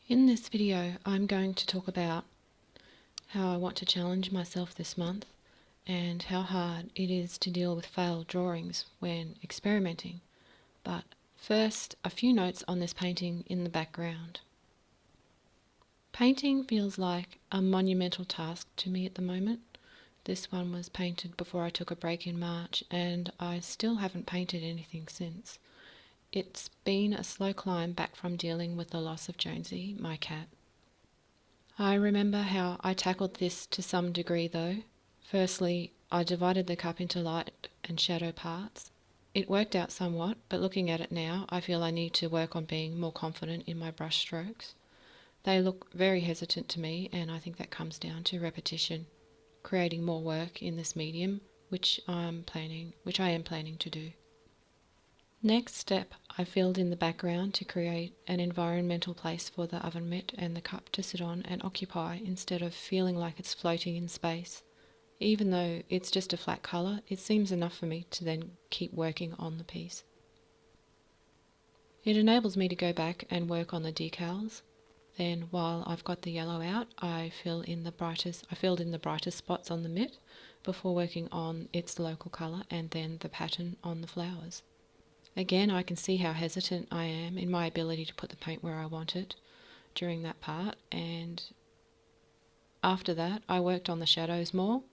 In this video, I'm going to talk about how I want to challenge myself this month and how hard it is to deal with failed drawings when experimenting. But first, a few notes on this painting in the background. Painting feels like a monumental task to me at the moment. This one was painted before I took a break in March, and I still haven't painted anything since. It's been a slow climb back from dealing with the loss of Jonesy, my cat. I remember how I tackled this to some degree though. Firstly, I divided the cup into light and shadow parts. It worked out somewhat, but looking at it now, I feel I need to work on being more confident in my brush strokes. They look very hesitant to me, and I think that comes down to repetition, creating more work in this medium, which I am planning to do. Next step, I filled in the background to create an environmental place for the oven mitt and the cup to sit on and occupy instead of feeling like it's floating in space. Even though it's just a flat colour, it seems enough for me to then keep working on the piece. It enables me to go back and work on the decals. Then while I've got the yellow out, I filled in the brightest spots on the mitt before working on its local colour and then the pattern on the flowers. Again, I can see how hesitant I am in my ability to put the paint where I want it during that part, and after that I worked on the shadows more,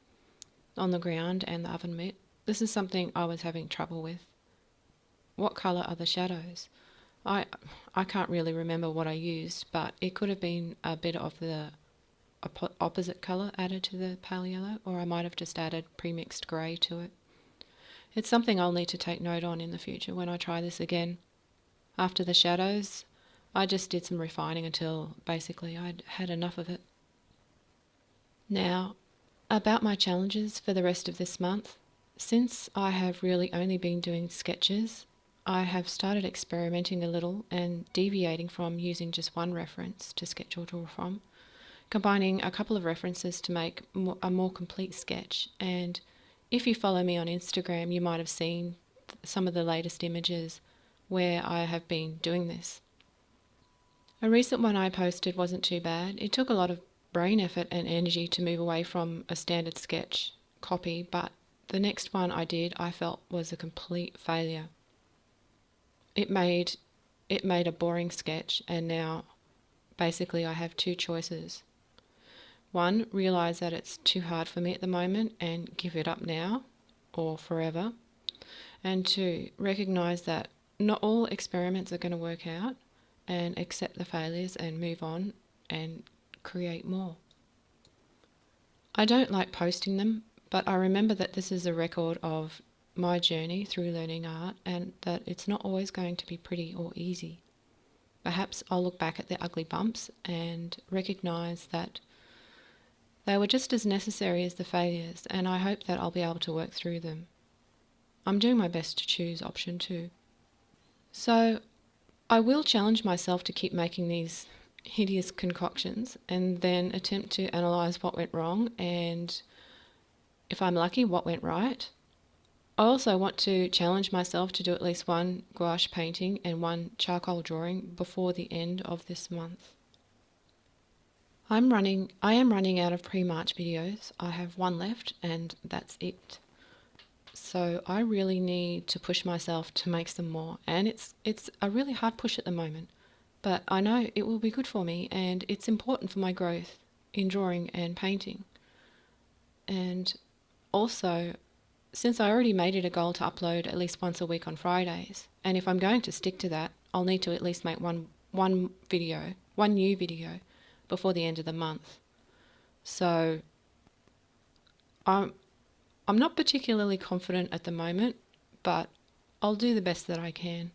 on the ground and the oven mitt. This is something I was having trouble with. What colour are the shadows? I can't really remember what I used, but it could have been a bit of the opposite colour added to the pale yellow, or I might have just added pre-mixed grey to it. It's something I'll need to take note on in the future when I try this again. After the shadows, I just did some refining until basically I'd had enough of it. Now, about my challenges for the rest of this month. Since I have really only been doing sketches, I have started experimenting a little and deviating from using just one reference to sketch or draw from, combining a couple of references to make a more complete sketch. And if you follow me on Instagram, you might have seen some of the latest images where I have been doing this. A recent one I posted wasn't too bad. It took a lot of brain effort and energy to move away from a standard sketch copy, but the next one I did I felt was a complete failure. It made a boring sketch, and now basically I have two choices. One, realise that it's too hard for me at the moment and give it up now or forever. And two, recognise that not all experiments are going to work out and accept the failures and move on and create more. I don't like posting them, but I remember that this is a record of my journey through learning art and that it's not always going to be pretty or easy. Perhaps I'll look back at the ugly bumps and recognise that they were just as necessary as the failures, and I hope that I'll be able to work through them. I'm doing my best to choose option 2. So I will challenge myself to keep making these hideous concoctions and then attempt to analyse what went wrong and, if I'm lucky, what went right. I also want to challenge myself to do at least one gouache painting and one charcoal drawing before the end of this month. I am running out of pre-March videos. I have one left and that's it. So I really need to push myself to make some more, and it's a really hard push at the moment, but I know it will be good for me and it's important for my growth in drawing and painting. And also, since I already made it a goal to upload at least once a week on Fridays, and if I'm going to stick to that, I'll need to at least make one new video before the end of the month. So I'm not particularly confident at the moment, but I'll do the best that I can.